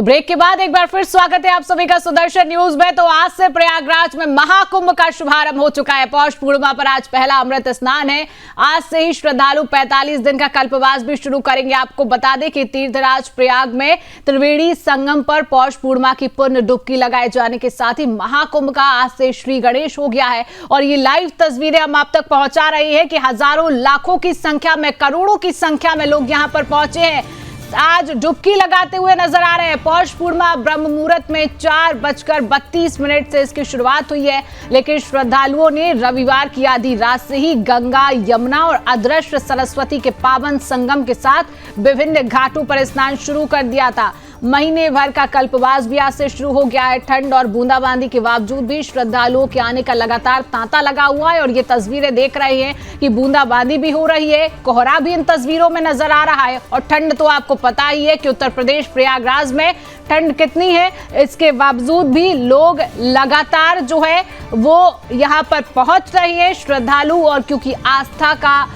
तो ब्रेक के बाद एक बार फिर स्वागत है आप सभी का सुदर्शन न्यूज में। तो आज से प्रयागराज में महाकुंभ का शुभारंभ हो चुका है। पौष पूर्णिमा पर आज पहला अमृत स्नान है। आज से ही श्रद्धालु 45 दिन का कल्पवास भी शुरू करेंगे। आपको बता दें कि तीर्थराज प्रयाग में त्रिवेणी संगम पर पौष पूर्णिमा की पुण्य डुबकी लगाए जाने के साथ ही महाकुंभ का आज से श्री गणेश हो गया है। और ये लाइव तस्वीरें हम आप तक पहुंचा रही है कि हजारों लाखों की संख्या में, करोड़ों की संख्या में लोग यहां पर पहुंचे हैं, आज डुबकी लगाते हुए नजर आ रहे हैं। पौष पूर्णिमा ब्रह्म मुहूर्त में 4:32 से इसकी शुरुआत हुई है, लेकिन श्रद्धालुओं ने रविवार की आधी रात से ही गंगा, यमुना और अदृश्य सरस्वती के पावन संगम के साथ विभिन्न घाटों पर स्नान शुरू कर दिया था। महीने भर का कल्पवास भी आज से शुरू हो गया है। ठंड और बूंदाबांदी के बावजूद भी श्रद्धालुओं के आने का लगातार तांता लगा हुआ है। और ये तस्वीरें देख रहे हैं कि बूंदाबांदी भी हो रही है, कोहरा भी इन तस्वीरों में नजर आ रहा है। और ठंड तो आपको पता ही है कि उत्तर प्रदेश प्रयागराज में ठंड कितनी है, इसके बावजूद भी लोग लगातार जो है वो यहाँ पर पहुंच रहे हैं श्रद्धालु। और क्योंकि आस्था का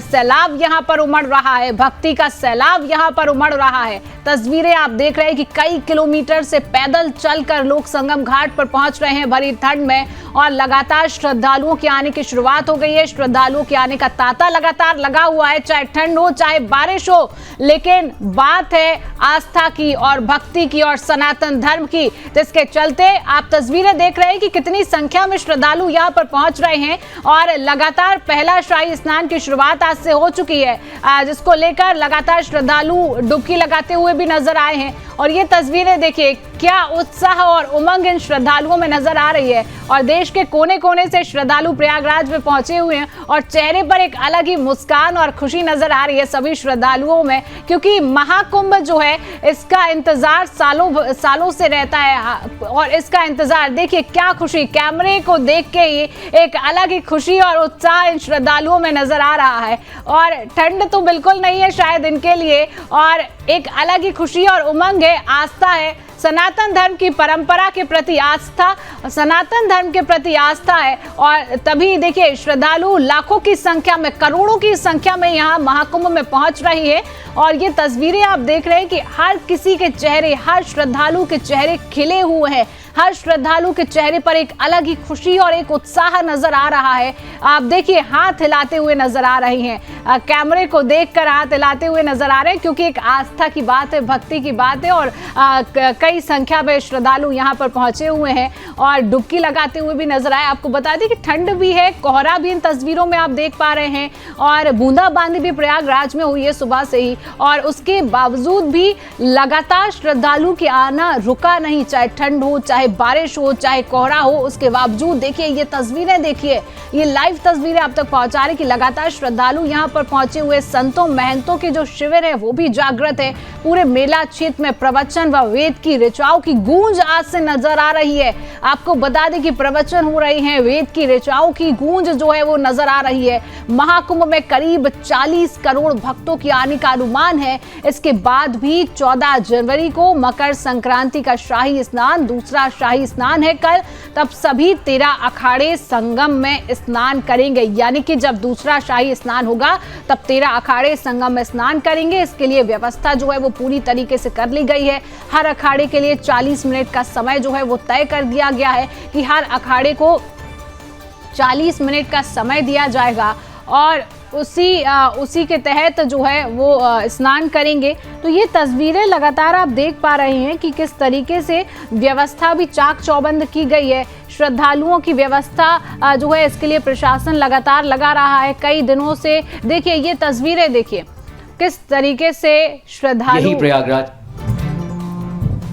सैलाब यहां पर उमड़ रहा है, भक्ति का सैलाब यहां पर उमड़ रहा है। तस्वीरें आप देख रहे हैं कि कई किलोमीटर से पैदल चलकर लोग संगम घाट पर पहुंच रहे हैं भरी ठंड में। और लगातार श्रद्धालुओं के आने की शुरुआत हो गई है। श्रद्धालुओं के आने का तांता लगातार लगा हुआ है, चाहे ठंड हो चाहे बारिश हो। लेकिन बात है आस्था की और भक्ति की और सनातन धर्म की, जिसके चलते आप तस्वीरें देख रहे हैं कि कितनी संख्या में श्रद्धालु यहाँ पर पहुंच रहे हैं। और लगातार पहला शाही स्नान की शुरुआत आज से हो चुकी है, जिसको लेकर लगातार श्रद्धालु डुबकी लगाते हुए भी नजर आए हैं। और ये तस्वीरें देखिए, क्या उत्साह और उमंग इन श्रद्धालुओं में नजर आ रही है। और देश के कोने कोने से श्रद्धालु प्रयागराज में पहुंचे हुए हैं और चेहरे पर एक अलग ही मुस्कान और खुशी नजर आ रही है सभी श्रद्धालुओं में, क्योंकि महाकुंभ जो है इसका इंतजार सालों से रहता है। और इसका इंतजार देखिए, क्या खुशी, कैमरे को देख के ही एक अलग ही खुशी और उत्साह इन श्रद्धालुओं में नजर आ रहा है। और ठंड तो बिल्कुल नहीं है शायद इनके लिए, और एक अलग ही खुशी और उमंग है, आस्था है, सनातन धर्म की परंपरा के प्रति आस्था, सनातन धर्म के प्रति आस्था है। और तभी देखिए श्रद्धालु लाखों की संख्या में, करोड़ों की संख्या में यहाँ महाकुंभ में पहुंच रही है। और ये तस्वीरें आप देख रहे हैं कि हर किसी के चेहरे, हर श्रद्धालु के चेहरे खिले हुए हैं। हर श्रद्धालु के चेहरे पर एक अलग ही खुशी और एक उत्साह नजर आ रहा है। आप देखिए, हाथ हिलाते हुए नजर आ रहे हैं, कैमरे को देखकर हाथ हिलाते हुए नजर आ रहे हैं, क्योंकि एक आस्था की बात है, भक्ति की बात है। और कई संख्या में श्रद्धालु यहाँ पर पहुंचे हुए हैं और डुबकी लगाते हुए भी नजर आए। आपको बता दें कि ठंड भी है, कोहरा भी इन तस्वीरों में आप देख पा रहे हैं। और बूंदाबांदी भी प्रयागराज में हुई है सुबह से ही, और उसके बावजूद भी लगातार श्रद्धालु के आना रुका नहीं, चाहे ठंड हो, चाहे बारिश हो, चाहे कोहरा हो। उसके बावजूद देखिए, ये तस्वीरें देखिए, ये लाइव तस्वीरें आप तक पहुंचा रहे कि लगातार श्रद्धालु यहां पर पहुंचे हुए। संतों महंतों के जो शिविर है वो भी जागृत है। पूरे मेला क्षेत्र में प्रवचन व वेद की ऋचाओं की गूंज आज से नजर आ रही है। आपको बता दें कि प्रवचन हो रहे हैं, वेद की ऋचाओं की गूंज जो है वो नजर आ रही है। महाकुंभ में करीब 40 करोड़ भक्तों की आने का अनुमान है। इसके बाद भी 14 जनवरी को मकर संक्रांति का शाही स्नान, दूसरा शाही स्नान है कल, तब सभी 13 अखाड़े संगम में स्नान करेंगे। यानी कि जब दूसरा शाही स्नान होगा तब 13 अखाड़े संगम में स्नान करेंगे। इसके लिए व्यवस्था जो है वो पूरी तरीके से कर ली गई है। हर अखाड़े के लिए 40 मिनट का समय जो है वो तय कर दिया गया है कि हर अखाड़े को 40 मिनट का समय दिया जाएगा और उसी के तहत जो है वो स्नान करेंगे। तो ये तस्वीरें लगातार आप देख पा रहे हैं कि किस तरीके से व्यवस्था भी चाक चौबंद की गई है। श्रद्धालुओं की व्यवस्था जो है इसके लिए प्रशासन लगातार लगा रहा है कई दिनों से। देखिए, ये तस्वीरें देखिए किस तरीके से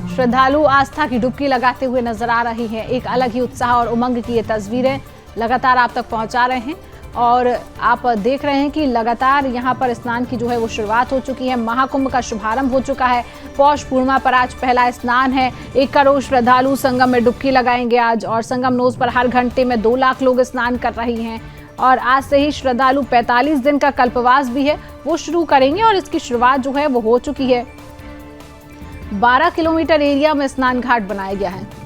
श्रद्धालु आस्था की डुबकी लगाते हुए नजर आ रही है। एक अलग ही उत्साह और उमंग की ये तस्वीरें लगातार आप तक पहुंचा रहे हैं। और आप देख रहे हैं कि लगातार यहाँ पर स्नान की जो है वो शुरुआत हो चुकी है। महाकुंभ का शुभारंभ हो चुका है। पौष पूर्णिमा पर आज पहला स्नान है। 1 करोड़ श्रद्धालु संगम में डुबकी लगाएंगे आज। और संगम नोज पर हर घंटे में 2 लाख लोग स्नान कर रही हैं। और आज से ही श्रद्धालु 45 दिन का कल्पवास भी है वो शुरू करेंगे। और इसकी शुरुआत जो है वो हो चुकी है। 12 किलोमीटर एरिया में स्नान घाट बनाया गया है।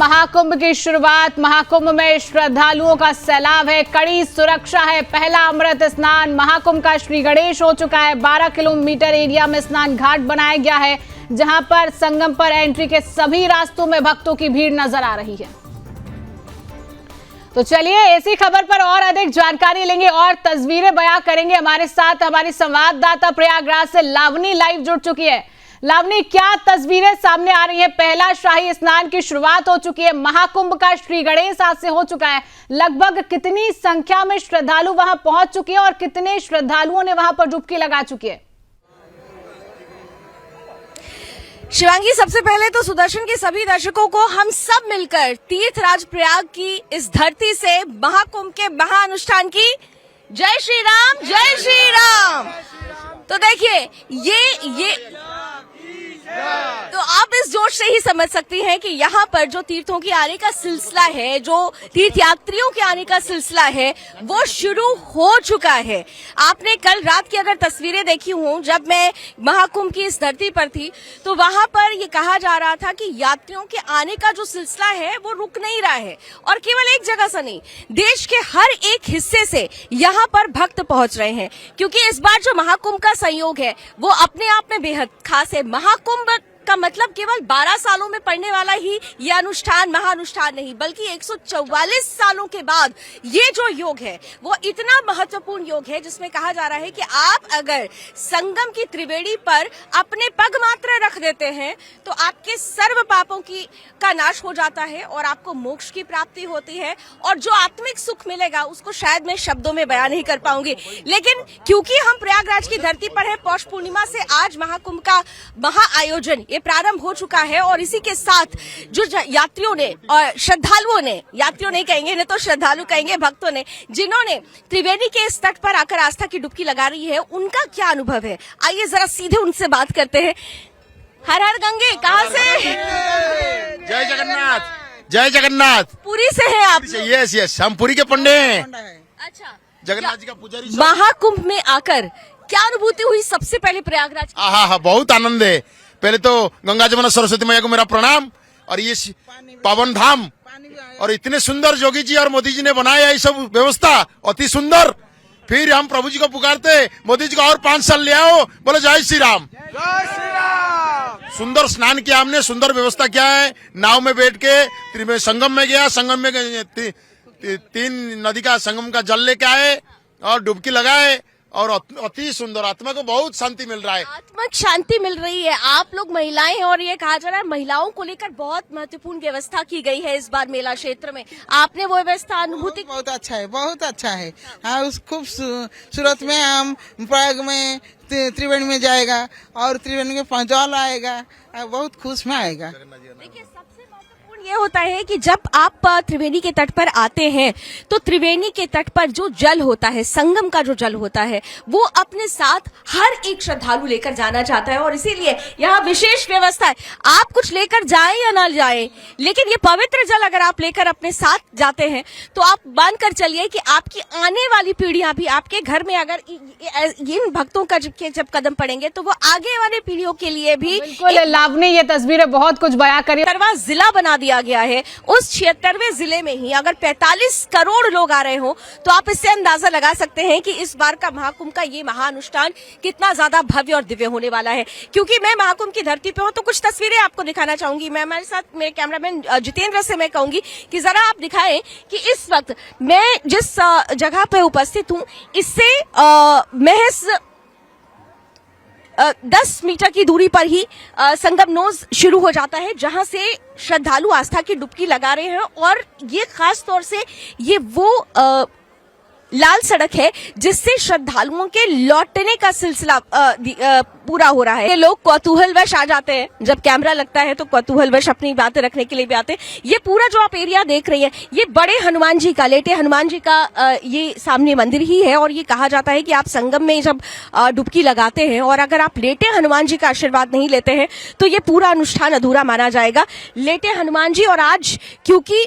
महाकुंभ की शुरुआत। महाकुंभ में श्रद्धालुओं का सैलाब है, कड़ी सुरक्षा है। पहला अमृत स्नान महाकुंभ का श्री गणेश हो चुका है। 12 किलोमीटर एरिया में स्नान घाट बनाया गया है, जहां पर संगम पर एंट्री के सभी रास्तों में भक्तों की भीड़ नजर आ रही है। तो चलिए ऐसी खबर पर और अधिक जानकारी लेंगे और तस्वीरें बयां करेंगे। हमारे साथ हमारी संवाददाता प्रयागराज से लावनी लाइव जुड़ चुकी है। लावनी, क्या तस्वीरें सामने आ रही है? पहला शाही स्नान की शुरुआत हो चुकी है, महाकुंभ का श्री गणेश आज से हो चुका है। लगभग कितनी संख्या में श्रद्धालु वहां पहुंच चुके हैं और कितने श्रद्धालुओं ने वहां पर डुबकी लगा चुकी है? शिवांगी, सबसे पहले तो सुदर्शन के सभी दर्शकों को हम सब मिलकर तीर्थराज प्रयाग की इस धरती से महाकुंभ के महाअनुष्ठान की जय श्री राम, जय श्री राम। तो देखिए ये तो आप इस जोश से ही समझ सकती हैं कि यहाँ पर जो तीर्थों के आने का सिलसिला है, जो तीर्थयात्रियों के आने का सिलसिला है, वो शुरू हो चुका है। आपने कल रात की अगर तस्वीरें देखी हों, जब मैं महाकुंभ की इस धरती पर थी, तो वहां पर ये कहा जा रहा था कि यात्रियों के आने का जो सिलसिला है वो रुक नहीं रहा है। और केवल एक जगह से नहीं, देश के हर एक हिस्से से यहाँ पर भक्त पहुंच रहे हैं, क्योंकि इस बार जो महाकुंभ का संयोग है वो अपने आप में बेहद खास है। महाकुंभ का मतलब केवल 12 सालों में पड़ने वाला ही ये अनुष्ठान महाअनुष्ठान नहीं, बल्कि 144 सालों के बाद ये जो योग है वो इतना महत्वपूर्ण योग है, जिसमें कहा जा रहा है कि आप अगर संगम की त्रिवेणी पर अपने पग मात्र रख देते हैं तो आपके सर्व पापों का नाश हो जाता है और आपको मोक्ष की प्राप्ति होती है। और जो आत्मिक सुख मिलेगा उसको शायद मैं शब्दों में बयान नहीं कर पाऊंगी, लेकिन क्योंकि हम प्रयागराज की धरती पर है, पौष पूर्णिमा से आज महाकुंभ का महाआयोजन ये प्रारंभ हो चुका है। और इसी के साथ जो यात्रियों ने और श्रद्धालुओं ने, यात्रियों नहीं कहेंगे, नहीं तो श्रद्धालु कहेंगे, भक्तों ने, जिन्होंने त्रिवेणी के इस तट पर आकर आस्था की डुबकी लगा रही है, उनका क्या अनुभव है? आइए जरा सीधे उनसे बात करते हैं। हर हर गंगे, कहाँ से? जय जगन्नाथ, जय जगन्नाथ। पुरी से हैं आप? यस यस, हम पुरी के पंडे हैं। अच्छा, जगन्नाथ जी का पुजारी। महाकुंभ में आकर क्या अनुभूति हुई सबसे पहले प्रयागराज? हाँ, बहुत आनंद है। पहले तो गंगा जमुना सरस्वती मैया को मेरा प्रणाम। और ये पावन धाम और इतने सुंदर जोगी जी और मोदी जी ने बनाया ये सब व्यवस्था, अति सुंदर। फिर हम प्रभु जी को पुकारते, मोदी जी को और 5 साल ले आओ, बोले जय श्री राम, जय श्री राम। सुंदर स्नान किया हमने, सुंदर व्यवस्था किया है। नाव में बैठ के संगम में गया, संगम में 3 नदी का संगम का जल लेके आए और डुबकी लगाए और अति सुंदर, आत्मा को बहुत शांति मिल रहा है। आत्मिक शांति मिल रही है। आप लोग महिलाएं हैं और ये कहा जा रहा है महिलाओं को लेकर बहुत महत्वपूर्ण व्यवस्था की गई है इस बार मेला क्षेत्र में। आपने वो व्यवस्था अनुभूति? बहुत अच्छा है, बहुत अच्छा है। हाँ, उस खूबसूरत में हम प्रयाग में त्रिवेणी में जाएगा और त्रिवेणी में जल आएगा, बहुत खुश में आएगा। देखिए, सबसे महत्वपूर्ण ये होता है कि जब आप त्रिवेणी के तट पर आते हैं तो त्रिवेणी के तट पर जो जल होता है, संगम का जो जल होता है, वो अपने साथ हर एक श्रद्धालु लेकर जाना चाहता है। और इसीलिए यहाँ विशेष व्यवस्था है। आप कुछ लेकर जाएं या ना जाएं, लेकिन ये पवित्र जल अगर आप लेकर अपने साथ जाते हैं तो आप मान कर चलिए कि आपकी आने वाली पीढ़ियां भी आपके घर में अगर इन भक्तों का जब कदम पड़ेंगे तो वो आगे वाले पीढ़ियों के लिए भी। बिल्कुल लावनी, ये तस्वीरें बहुत कुछ बयां करी। 76वां जिला बना दिया गया है। उस 76वें जिले में ही अगर 45 करोड़ लोग आ रहे हो तो आप इससे अंदाजा लगा सकते हैं कि इस बार का महाकुंभ का ये महाअनुष्ठान कितना ज्यादा भव्य और दिव्य होने वाला है। क्योंकि मैं महाकुंभ की धरती पे हूं तो कुछ तस्वीरें आपको दिखाना चाहूंगी। मैं हमारे साथ मेरे कैमरामैन जितेंद्र से मैं कहूंगी कि जरा आप दिखाएं कि इस वक्त मैं जिस जगह पे उपस्थित हूं इससे महज 10 मीटर की दूरी पर ही संगम नोज शुरू हो जाता है, जहां से श्रद्धालु आस्था की डुबकी लगा रहे हैं। और ये खास तौर से ये वो लाल सड़क है जिससे श्रद्धालुओं के लौटने का सिलसिला पूरा हो रहा है। ये लोग कौतूहलवश आ जाते हैं, जब कैमरा लगता है तो कौतूहलवश अपनी बातें रखने के लिए भी आते हैं। ये पूरा जो आप एरिया देख रही है, ये बड़े हनुमान जी का, लेटे हनुमान जी का ये सामने मंदिर ही है। और ये कहा जाता है कि आप संगम में जब डुबकी लगाते हैं और अगर आप लेटे हनुमान जी का आशीर्वाद नहीं लेते हैं तो ये पूरा अनुष्ठान अधूरा माना जाएगा। लेटे हनुमान जी, और आज क्योंकि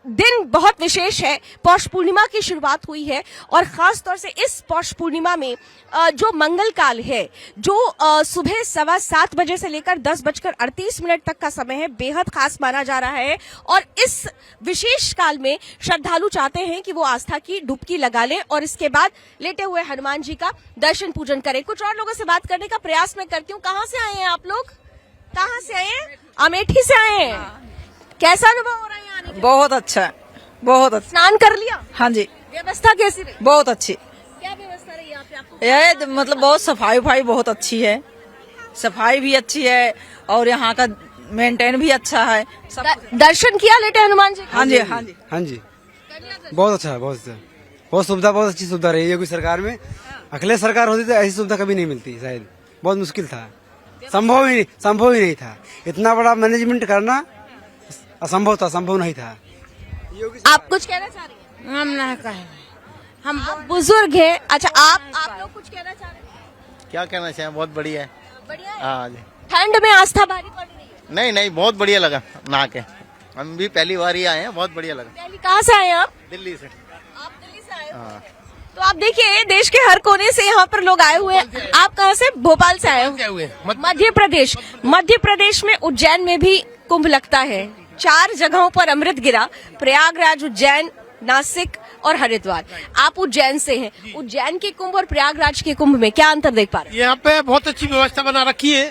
दिन बहुत विशेष है। पौष पूर्णिमा की शुरुआत हुई है और खास तौर से इस पौष पूर्णिमा में जो मंगल काल है, जो सुबह 7:15 बजे से लेकर 10:38 तक का समय है, बेहद खास माना जा रहा है। और इस विशेष काल में श्रद्धालु चाहते हैं कि वो आस्था की डुबकी लगा लें और इसके बाद लेटे हुए हनुमान जी का दर्शन पूजन करें। कुछ और लोगों से बात करने का प्रयास मैं करती हूँ। कहाँ से आए हैं आप लोग? कहाँ से आए हैं? अमेठी से आए हैं। कैसा अनुभव हो रहा है आने का? बहुत अच्छा है, बहुत अच्छा। स्नान कर लिया? हाँ जी, व्यवस्था कैसी रही? बहुत अच्छी। क्या व्यवस्था रही यहाँ पे आपको? यह मतलब बहुत सफाई बहुत अच्छी है, सफाई भी अच्छी है और यहाँ का मेंटेन भी अच्छा है। दर्शन किया लेटे हनुमान जी? हाँ जी, हाँ जी, हाँ जी, बहुत अच्छा है, बहुत अच्छा, बहुत सुविधा, बहुत अच्छी सुविधा रही है। कोई सरकार में अखिलेश सरकार होती तो ऐसी सुविधा कभी नहीं मिलती, शायद बहुत मुश्किल था, संभव ही नहीं था। इतना बड़ा मैनेजमेंट करना असंभव था, संभव नहीं था। आप कुछ कहना चाह रहे हैं? हम ना कहे, हम बुजुर्ग हैं। अच्छा, आप लोग कुछ कहना चाह रहे हैं? क्या कहना चाहिए, बहुत बढ़िया है। बढ़िया है? हाँ जी। ठंड में आस्था भारी पड़ रही है? नहीं, बहुत बढ़िया लगा नहा के। हम भी पहली बार ही आए हैं, बहुत बढ़िया लगा। पहले कहाँ से आए हैं आप? दिल्ली से। आप दिल्ली से आए हो? हाँ। तो आप देखिए, देश के हर कोने से यहाँ पर लोग आए हुए हैं। आप कहाँ से? भोपाल से आए हो? मध्य प्रदेश। मध्य प्रदेश में उज्जैन में भी कुंभ लगता है। 4 जगहों पर अमृत गिरा, प्रयागराज, उज्जैन, नासिक और हरिद्वार। आप उज्जैन से हैं। उज्जैन के कुंभ और प्रयागराज के कुंभ में क्या अंतर देख पा रहे हैं? यहाँ पे बहुत अच्छी व्यवस्था बना रखी है।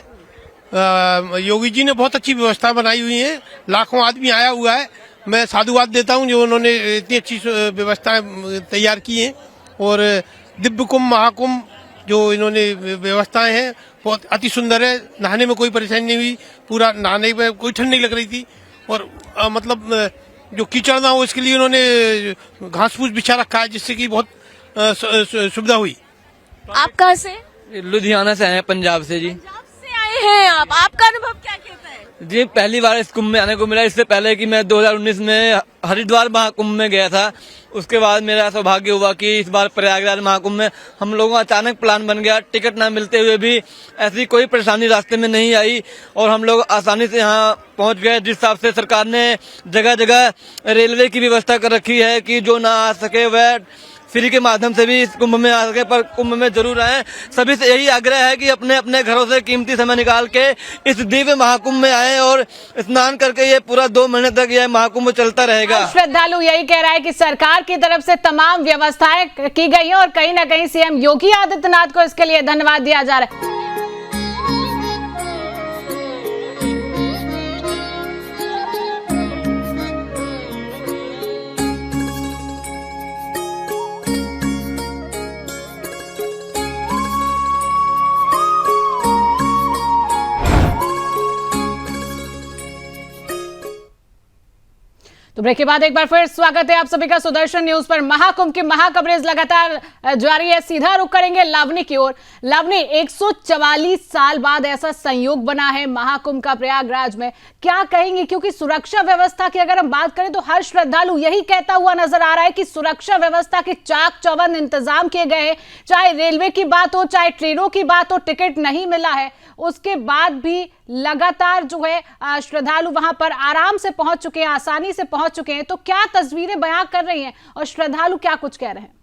योगी जी ने बहुत अच्छी व्यवस्था बनाई हुई है। लाखों आदमी आया हुआ है। मैं साधुवाद देता हूँ जो उन्होंने इतनी अच्छी व्यवस्था तैयार की है। और दिव्य कुंभ, महाकुंभ जो इन्होंने व्यवस्थाएं हैं बहुत अति सुंदर है। नहाने में कोई परेशानी नहीं हुई, पूरा नहाने में कोई ठंड नहीं लग रही थी। और मतलब जो कीचड़ ना हो इसके लिए उन्होंने घास फूस बिछा रखा है, जिससे कि बहुत सुविधा हुई। आप कहाँ से? लुधियाना से आए हैं, पंजाब से जी। पंजाब से आए हैं आप। आपका अनुभव क्या कहता है? जी, पहली बार इस कुंभ में आने को मिला। इससे पहले कि मैं 2019 में हरिद्वार महाकुंभ में गया था। उसके बाद मेरा सौभाग्य हुआ कि इस बार प्रयागराज महाकुंभ में हम लोगों का अचानक प्लान बन गया। टिकट ना मिलते हुए भी ऐसी कोई परेशानी रास्ते में नहीं आई और हम लोग आसानी से यहाँ पहुँच गए। जिस हिसाब से सरकार ने जगह जगह रेलवे की व्यवस्था कर रखी है कि जो ना आ सके वह फ्री के माध्यम से भी इस कुंभ में आ सके, पर कुंभ में जरूर आए। सभी से यही आग्रह है कि अपने अपने घरों से कीमती समय निकाल के इस दिव्य महाकुंभ में आए और स्नान करके ये पूरा 2 महीने तक यह महाकुंभ चलता रहेगा। श्रद्धालु यही कह रहा है कि सरकार की तरफ से तमाम व्यवस्थाएं की गई हैं और कहीं ना कहीं सीएम योगी आदित्यनाथ को इसके लिए धन्यवाद दिया जा रहा है। तो ब्रेक के बाद एक बार फिर स्वागत है आप सभी का सुदर्शन न्यूज पर। महाकुंभ की महाकवरेज लगातार जारी है। सीधा रुख करेंगे लावनी की ओर। लावनी, 144 साल बाद ऐसा संयोग बना है महाकुंभ का प्रयागराज में, क्या कहेंगे? क्योंकि सुरक्षा व्यवस्था की अगर हम बात करें तो हर श्रद्धालु यही कहता हुआ नजर आ रहा है कि सुरक्षा व्यवस्था के चाक चौबंद इंतजाम किए गए हैं। चाहे रेलवे की बात हो, चाहे ट्रेनों की बात हो, टिकट नहीं मिला है उसके बाद भी लगातार जो है श्रद्धालु वहां पर आराम से पहुंच चुके हैं, आसानी से पहुंच चुके हैं। तो क्या तस्वीरें बयां कर रही हैं और श्रद्धालु क्या कुछ कह रहे हैं?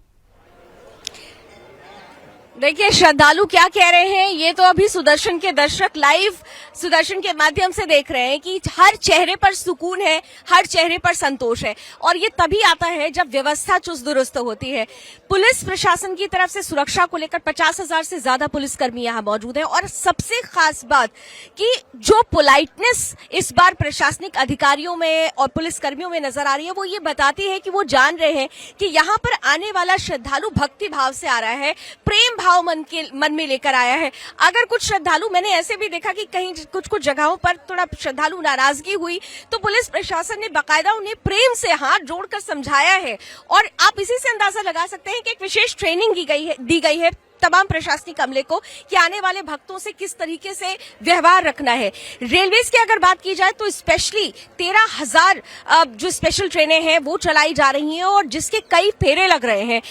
देखिए, श्रद्धालु क्या कह रहे हैं ये तो अभी सुदर्शन के दर्शक लाइव सुदर्शन के माध्यम से देख रहे हैं कि हर चेहरे पर सुकून है, हर चेहरे पर संतोष है। और ये तभी आता है जब व्यवस्था चुस्त दुरुस्त होती है। पुलिस प्रशासन की तरफ से सुरक्षा को लेकर 50,000 से ज्यादा पुलिसकर्मी यहाँ मौजूद हैं। और सबसे खास बात कि जो पोलाइटनेस इस बार प्रशासनिक अधिकारियों में और पुलिसकर्मियों में नजर आ रही है वो ये बताती है कि वो जान रहे हैं कि यहाँ पर आने वाला श्रद्धालु भक्ति भाव से आ रहा है, प्रेम भाव मन में लेकर आया है। अगर कुछ श्रद्धालु, मैंने ऐसे भी देखा कि कहीं कुछ जगहों पर थोड़ा श्रद्धालु नाराजगी हुई तो पुलिस प्रशासन ने बाकायदा उन्हें प्रेम से हाथ जोड़कर समझाया है। और आप इसी से अंदाजा लगा सकते हैं कि एक विशेष ट्रेनिंग दी गई है तमाम प्रशासनिक अमले को कि आने वाले भक्तों से किस तरीके से व्यवहार रखना है। रेलवेज की अगर बात की जाए तो स्पेशली 13,000 जो स्पेशल ट्रेनें हैं वो चलाई जा रही हैं और जिसके कई फेरे लग रहे हैं।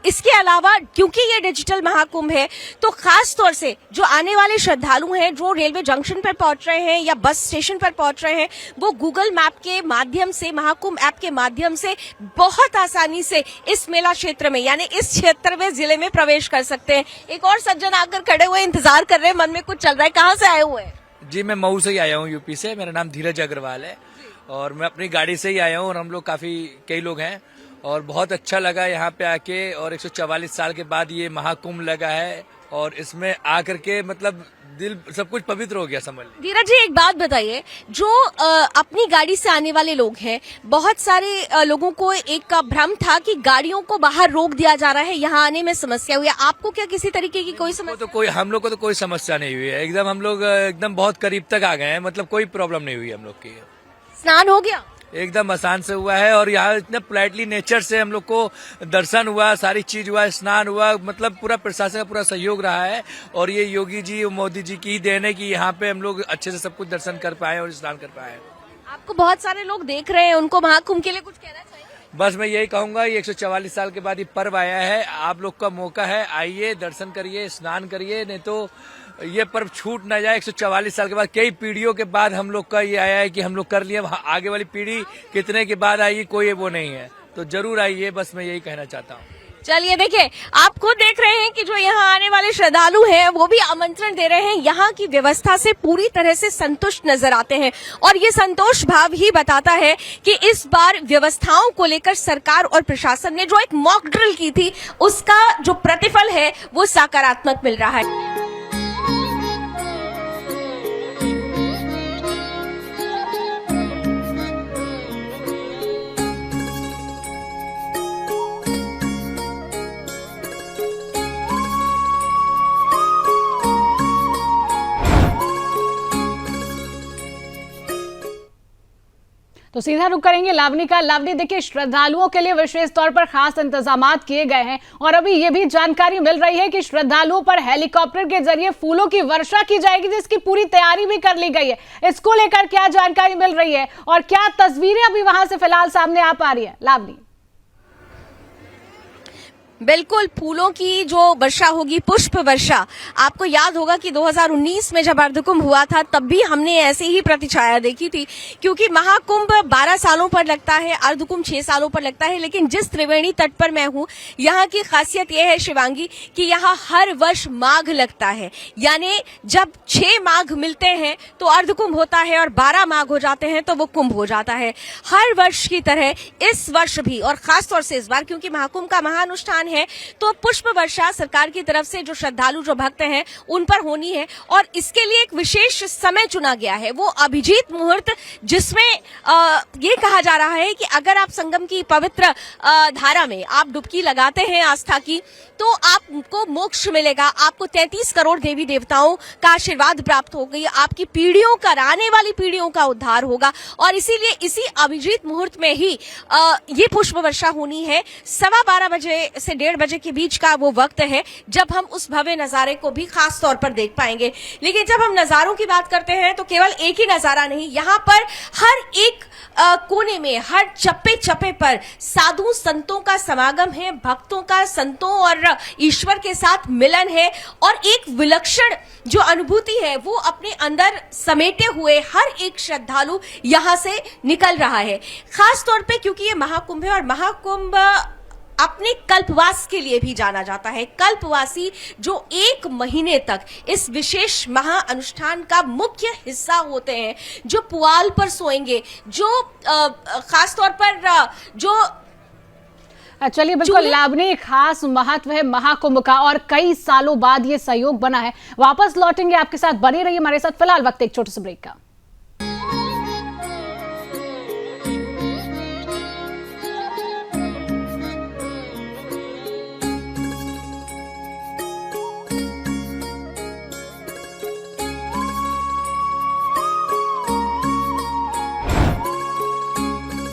इसके अलावा क्योंकि ये डिजिटल महाकुंभ है तो खास तौर से जो आने वाले श्रद्धालु हैं जो रेलवे जंक्शन पर पहुंच रहे हैं या बस स्टेशन पर पहुंच रहे हैं वो गूगल मैप के माध्यम से, महाकुंभ ऐप के माध्यम से बहुत आसानी से इस मेला क्षेत्र में यानी इस क्षेत्र में जिले में प्रवेश कर सकते हैं। एक और सज्जन आकर खड़े हुए इंतजार कर रहे हैं, मन में कुछ चल रहा है। कहाँ से आए हुए हैं? जी मैं मऊ से ही आया हूँ, यूपी से। मेरा नाम धीरज अग्रवाल है और मैं अपनी गाड़ी से ही आया हूँ और हम लोग कई लोग हैं और बहुत अच्छा लगा यहाँ पे आके। और 144 साल के बाद ये महाकुंभ लगा है और इसमें आकर के मतलब दिल सब कुछ पवित्र हो गया, समझ लीजिए। धीरज जी एक बात बताइए, जो अपनी गाड़ी से आने वाले लोग हैं, बहुत सारे लोगों को एक भ्रम था कि गाड़ियों को बाहर रोक दिया जा रहा है, यहाँ आने में समस्या हुई है। आपको क्या किसी तरीके की कोई समस्या? हम लोग को तो कोई समस्या नहीं हुई है, एकदम हम लोग एकदम बहुत करीब तक आ गए हैं, मतलब कोई प्रॉब्लम नहीं हुई हम लोग की। स्नान हो गया? एकदम आसान से हुआ है और यहाँ इतने पोलाइटली नेचर से हम लोग को दर्शन हुआ, सारी चीज हुआ, स्नान हुआ, मतलब पूरा प्रशासन का पूरा सहयोग रहा है। और ये योगी जी और मोदी जी की देन है कि यहाँ पे हम लोग अच्छे से सब कुछ दर्शन कर पाए और स्नान कर पाए। आपको बहुत सारे लोग देख रहे हैं, उनको महाकुंभ के लिए कुछ कहना चाहिए? बस मैं यही कहूंगा, ये 144 साल के बाद ये पर्व आया है, आप लोग का मौका है, आइए दर्शन करिए, स्नान करिए, नहीं तो ये पर्व छूट ना जाए। 144 साल के बाद, कई पीढ़ियों के बाद हम लोग का ये आया है कि हम लोग कर लिए। आगे वाली पीढ़ी कितने के बाद आएगी कोई वो नहीं है, तो जरूर आइए, बस मैं यही कहना चाहता हूँ। चलिए देखिए, आप खुद देख रहे हैं कि जो यहाँ आने वाले श्रद्धालु हैं वो भी आमंत्रण दे रहे हैं, यहाँ की व्यवस्था से पूरी तरह से संतुष्ट नजर आते हैं और ये संतोष भाव ही बताता है कि इस बार व्यवस्थाओं को लेकर सरकार और प्रशासन ने जो एक मॉक ड्रिल की थी उसका जो प्रतिफल है वो सकारात्मक मिल रहा है। तो सीधा रुक करेंगे लावनी का। लावनी, देखिए श्रद्धालुओं के लिए विशेष तौर पर खास इंतजामात किए गए हैं और अभी ये भी जानकारी मिल रही है कि श्रद्धालुओं पर हेलीकॉप्टर के जरिए फूलों की वर्षा की जाएगी, जिसकी पूरी तैयारी भी कर ली गई है। इसको लेकर क्या जानकारी मिल रही है और क्या तस्वीरें अभी वहां से फिलहाल सामने आ पा रही है? लावनी, बिल्कुल, फूलों की जो वर्षा होगी, पुष्प वर्षा। आपको याद होगा कि 2019 में जब अर्धकुंभ हुआ था तब भी हमने ऐसी ही प्रतिछाया देखी थी, क्योंकि महाकुंभ 12 सालों पर लगता है, अर्धकुंभ 6 सालों पर लगता है। लेकिन जिस त्रिवेणी तट पर मैं हूं, यहाँ की खासियत यह है शिवांगी कि यहाँ हर वर्ष माघ लगता है, यानी जब 6 माघ मिलते हैं तो अर्धकुंभ होता है और 12 माघ हो जाते हैं तो वो कुंभ हो जाता है। हर वर्ष की तरह इस वर्ष भी, और खासतौर से इस बार क्योंकि महाकुंभ का महानुष्ठान है, तो पुष्प वर्षा सरकार की तरफ से जो श्रद्धालु, जो भक्त हैं, उन पर होनी है और इसके लिए एक विशेष समय चुना गया है, वो अभिजीत मुहूर्त, जिसमें ये कहा जा रहा है कि अगर आप संगम की पवित्र धारा में आप डुबकी लगाते हैं आस्था की, तो आपको मोक्ष मिलेगा, आपको 33 करोड़ देवी देवताओं का आशीर्वाद प्राप्त होगा, आपकी पीढ़ियों का, आने वाली पीढ़ियों का उद्धार होगा। और इसीलिए इसी अभिजीत मुहूर्त में ही ये पुष्प वर्षा होनी है। 12:15 बजे से 1:30 बजे के बीच का वो वक्त है जब हम उस भव्य नजारे को भी खास तौर पर देख पाएंगे। लेकिन जब हम नजारों की बात करते हैं तो केवल एक ही नजारा नहीं, यहाँ पर हर एक कोने में, हर चप्पे चप्पे पर साधु संतों का समागम है, भक्तों का संतों और ईश्वर के साथ मिलन है और एक विलक्षण जो अनुभूति है वो अपने अंदर समेटे हुए हर एक श्रद्धालु यहाँ से निकल रहा है। खास तौर पे क्योंकि ये महाकुंभ है और महाकुंभ अपने कल्पवास के लिए भी जाना जाता है। कल्पवासी जो 1 महीने तक इस विशेष महा अनुष्ठान का मुख्य हिस्सा होते हैं, जो पुआल पर सोएंगे, जो खास तौर पर जो चलिए, बिल्कुल लावनी, खास महत्व है महाकुंभ का और कई सालों बाद ये सहयोग बना है। वापस लौटेंगे आपके साथ, बने रहिए हमारे साथ। फिलहाल वक्त एक छोटे से ब्रेक का।